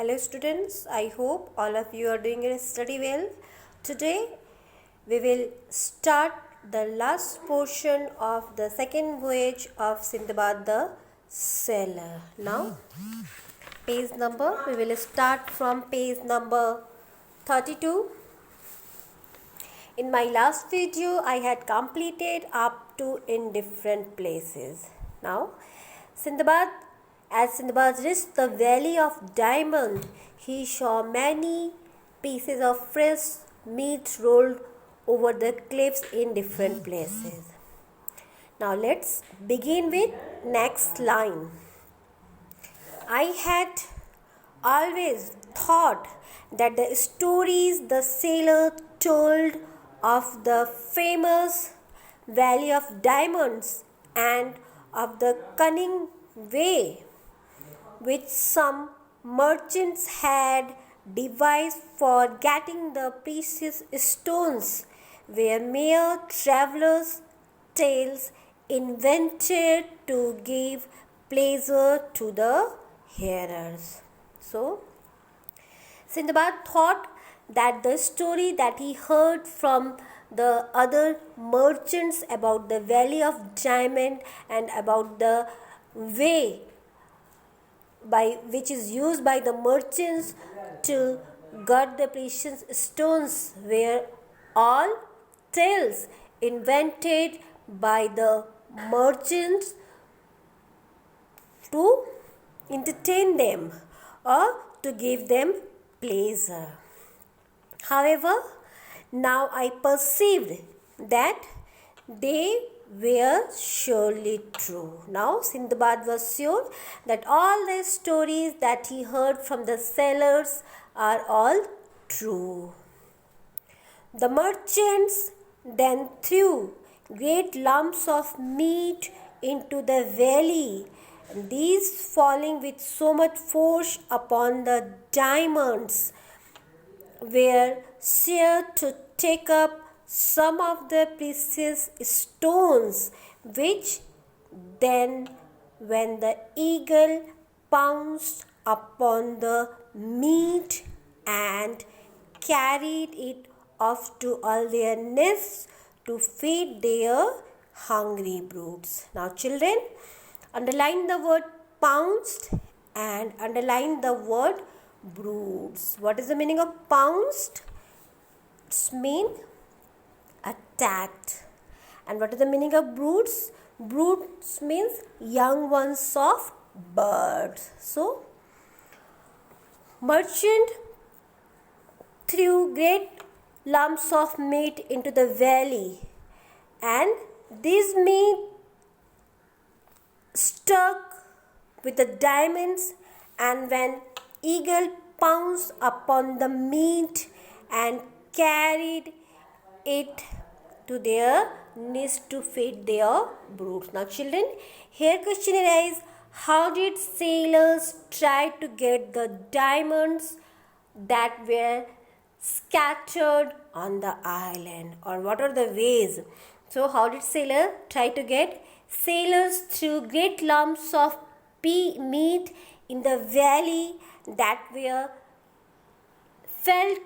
Hello students, I hope all of you are doing your study well. Today we will start the last portion of the second voyage of Sinbad the Sailor. Now page number, we will start from page number 32. In my last video I had completed up to in different places. Now as Sinbad reached the valley of Diamond, he saw many pieces of fresh meat rolled over the cliffs in different places. Now let's begin with next line. I had always thought that the stories the sailor told of the famous Valley of Diamonds and of the cunning way which some merchants had devised for getting the precious stones were mere travelers' tales invented to give pleasure to the hearers. So, Sinbad thought that the story that he heard from the other merchants about the Valley of Diamond and about the way by which is used by the merchants to gut the precious stones were all tales invented by the merchants to entertain them or to give them pleasure. However, now I perceived that they were surely true. Now Sinbad was sure that all the stories that he heard from the sailors are all true. The merchants then threw great lumps of meat into the valley, and these falling with so much force upon the diamonds were sure to take up some of the precious stones, which then, when the eagle pounced upon the meat and carried it off to all their nests to feed their hungry broods. Now children, underline the word pounced and underline the word broods. What is the meaning of pounced? It's mean attacked. And what is the meaning of broods? Broods means young ones of birds. So, merchant threw great lumps of meat into the valley, and this meat stuck with the diamonds, and when eagle pounced upon the meat and carried it to their nest to feed their broods. Now children, here question arises, how did sailors try to get the diamonds that were scattered on the island, or what are the ways? So how did sailors try to get? Sailors threw great lumps of meat in the valley that fell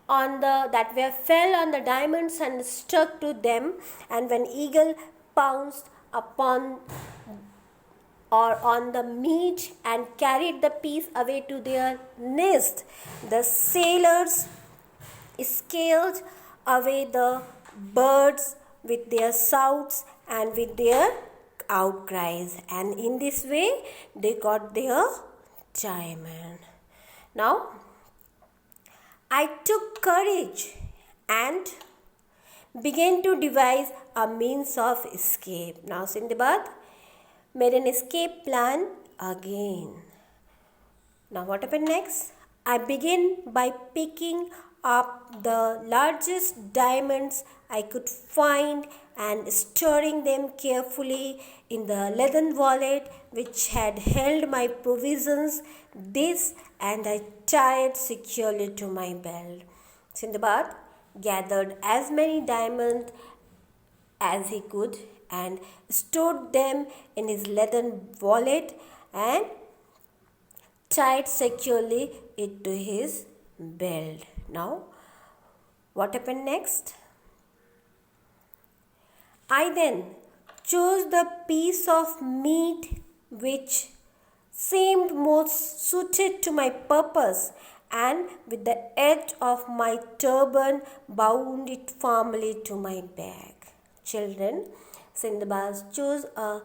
on the diamonds and stuck to them, and when eagle pounced upon or on the meat and carried the piece away to their nest, the sailors scared away the birds with their shouts and with their outcries, and in this way they got their diamond. Now I took courage and began to devise a means of escape. Now Sinbad made an escape plan again. Now what happened next? I began by picking up the largest diamonds I could find and storing them carefully in the leathern wallet which had held my provisions. This and I tied securely to my belt. Sinbad gathered as many diamonds as he could and stored them in his leathern wallet and tied securely into his belt. Now, what happened next? I then chose the piece of meat which seemed most suited to my purpose, and with the edge of my turban bound it firmly to my back. Children, Sinbad chose a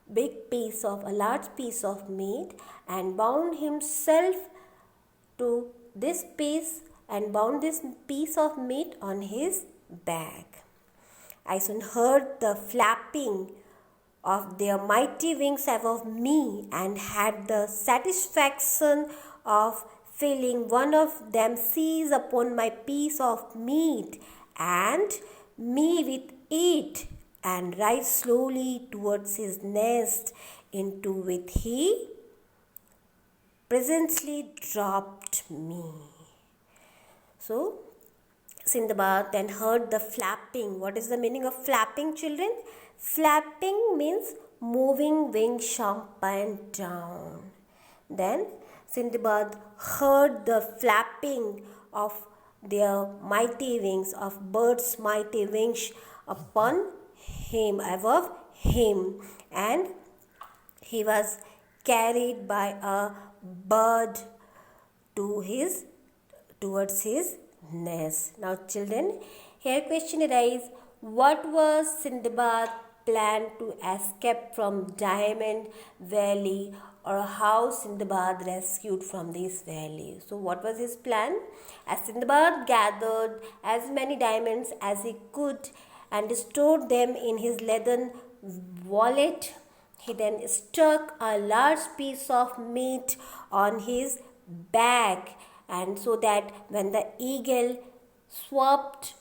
large piece of meat and bound himself to this piece and bound this piece of meat on his back. I soon heard the flapping of their mighty wings above me and had the satisfaction of feeling one of them seize upon my piece of meat and me with it and rise slowly towards his nest, into which he presently dropped me. So, Sinbad then heard the flapping. What is the meaning of flapping, children? Flapping means moving wings up and down. Then Sinbad heard the flapping of their mighty wings, of birds' mighty wings upon him, above him, and he was carried by a bird towards his nest. Now children, here question arises, what was Sinbad plan to escape from Diamond Valley, or how Sinbad rescued from this valley? So what was his plan? As Sinbad gathered as many diamonds as he could and stored them in his leathern wallet, he then stuck a large piece of meat on his back, and so that when the eagle swooped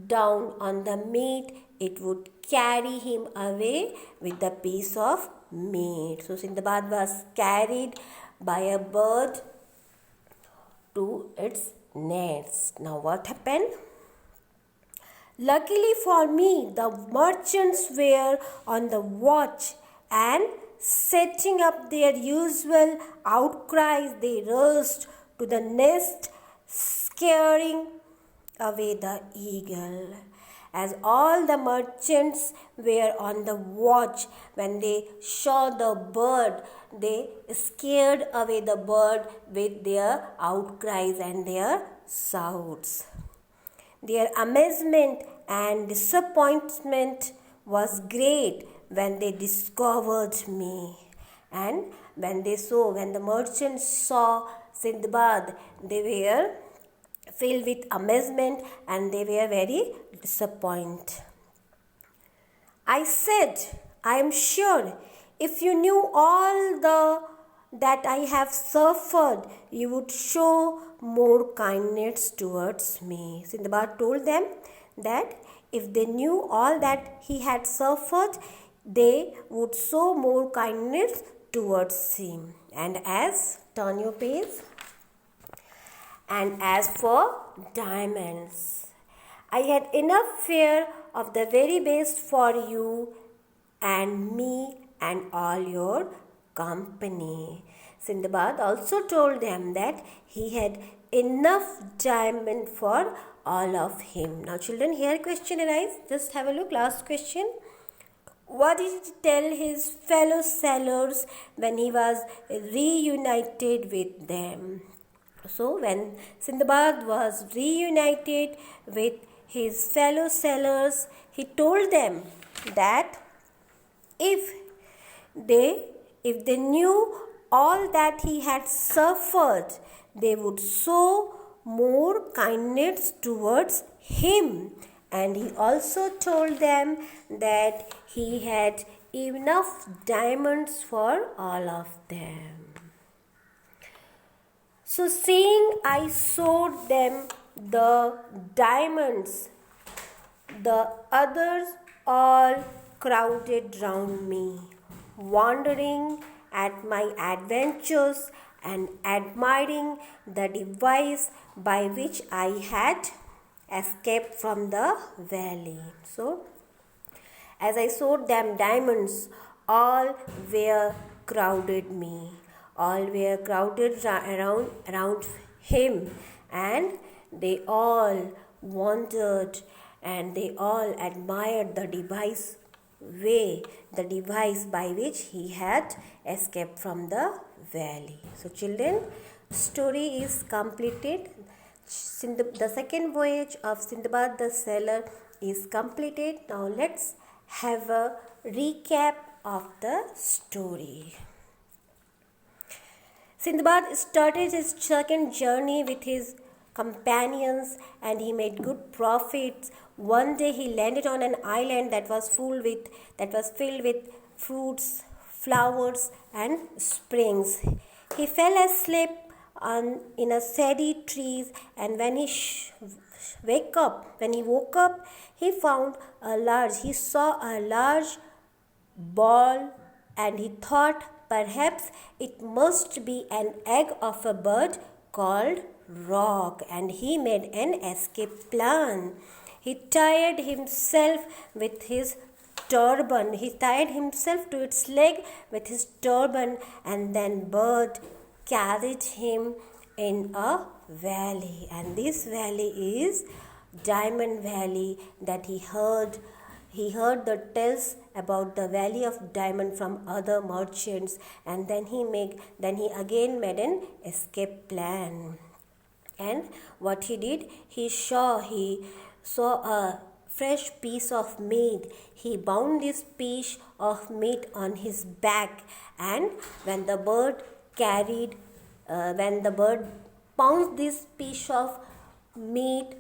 down on the meat, it would carry him away with the piece of meat. So Sinbad was carried by a bird to its nest. Now what happened? Luckily for me, the merchants were on the watch, and setting up their usual outcries, they rushed to the nest, scaring away the eagle. As all the merchants were on the watch, when they saw the bird, they scared away the bird with their outcries and their shouts. Their amazement and disappointment was great when they discovered me. And when the merchants saw Sinbad, they were filled with amazement and they were very disappointed. I said, I am sure if you knew all that I have suffered, you would show more kindness towards me. Sinbad told them that if they knew all that he had suffered, they would show more kindness towards him. And turn your page. And as for diamonds, I had enough fare of the very best for you and me and all your company. Sinbad also told them that he had enough diamond for all of him. Now children, here question arises. Just have a look. Last question. What did he tell his fellow sailors when he was reunited with them? So when Sinbad was reunited with his fellow sailors, he told them that if they knew all that he had suffered, they would show more kindness towards him. And he also told them that he had enough diamonds for all of them. So seeing I showed them the diamonds, the others all crowded round me, wondering at my adventures and admiring the device by which I had escaped from the valley. So, as I showed them diamonds, all were crowded me. All were crowded around him, and they all wondered and they all admired the device by which he had escaped from the valley. So children, story is completed. The second voyage of Sinbad the Sailor is completed. Now let's have a recap of the story. Sinbad started his second journey with his companions and he made good profits. One day he landed on an island that was filled with fruits, flowers and springs. He fell asleep in a shady trees, and when he woke up, he saw a large ball, and he thought perhaps it must be an egg of a bird called rock, and he made an escape plan. He tied himself to its leg with his turban, and then bird carried him in a valley, and this valley is Diamond Valley. That he heard the tales about the valley of diamond from other merchants, and then he again made an escape plan. And what he did, he saw a fresh piece of meat. He bound this piece of meat on his back, and when the bird pounced this piece of meat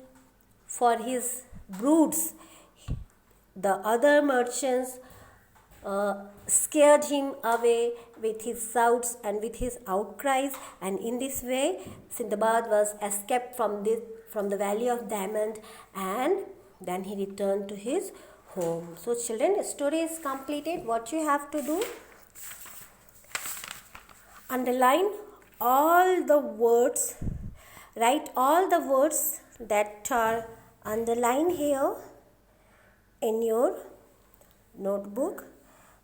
for his broods, the other merchants scared him away with his shouts and with his outcries, and in this way Sinbad was escaped from the valley of diamond, and then he returned to his home. So children, story is completed. What you have to do, underline all the words, write all the words that are underlined here in your notebook.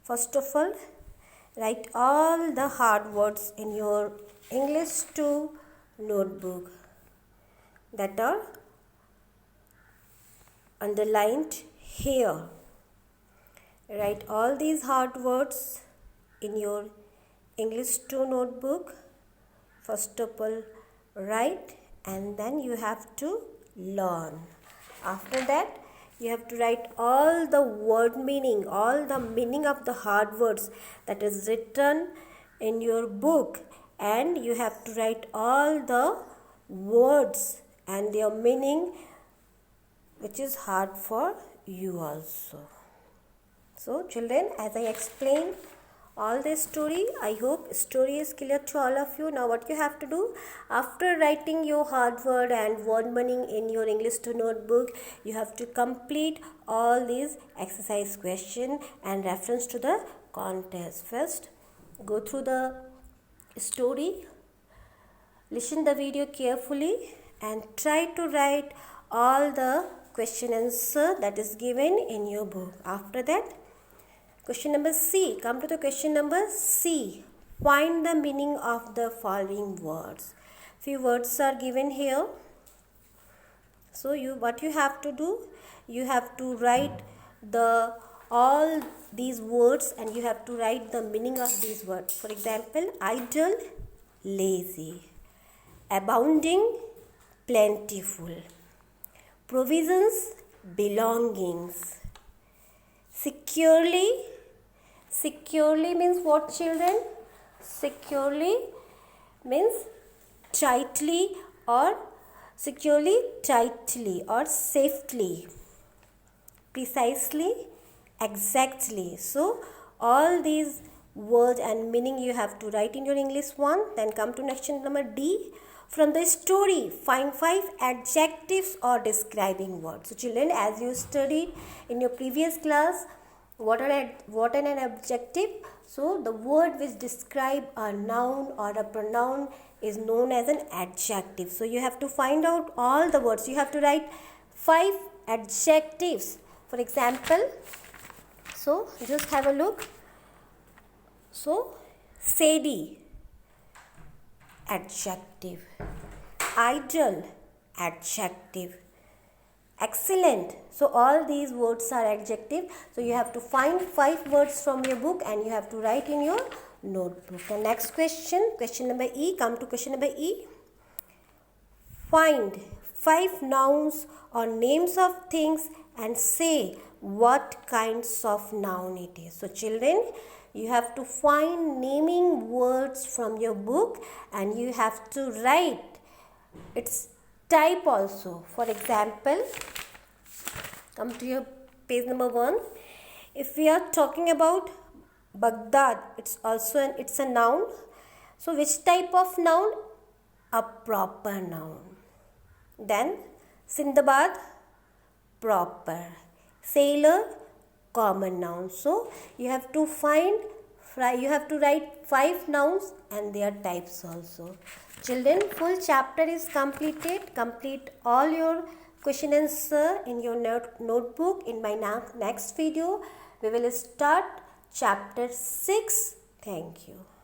First of all, write all the hard words in your English 2 notebook that are underlined here. Write all these hard words in your English 2 notebook. First of all, write, and then you have to learn. After that, you have to write all the meaning of the hard words that is written in your book, and you have to write all the words and their meaning which is hard for you also. So children, as I explained all this story, I hope story is clear to all of you. Now what you have to do, after writing your hard word and word meaning in your English 2 notebook, you have to complete all these exercise question and reference to the contest. First, go through the story, listen the video carefully, and try to write all the question answer that is given in your book. After that, question number C. Come to the question number C. Find the meaning of the following words. Few words are given here. So what you have to do, you have to write all these words, and you have to write the meaning of these words. For example, idle, lazy, abounding, plentiful, provisions, belongings, securely. Securely means what, children? Securely means tightly or safely, precisely, exactly. So all these words and meaning you have to write in your English 1. Then come to next number D. From the story, find 5 adjectives or describing words. So children, as you studied in your previous class, what an adjective? So the word which describe a noun or a pronoun is known as an adjective. So you have to find out all the words. You have to write 5 adjectives. For example, so just have a look. So shady, adjective. Idle, adjective. Excellent. So all these words are adjective. So you have to find 5 words from your book and you have to write in your notebook. The next question, question number E. Come to question number E. Find 5 nouns or names of things and say what kinds of noun it is. So children, you have to find naming words from your book and you have to write its type also. For example, come to your page number 1. If we are talking about Baghdad, it's a noun. So which type of noun? A proper noun. Then Sinbad, proper. Sailor, common noun. So you have to write 5 nouns and their types also. Children, full chapter is completed. Complete all your question answer in your notebook. In my next video, we will start chapter 6. Thank you.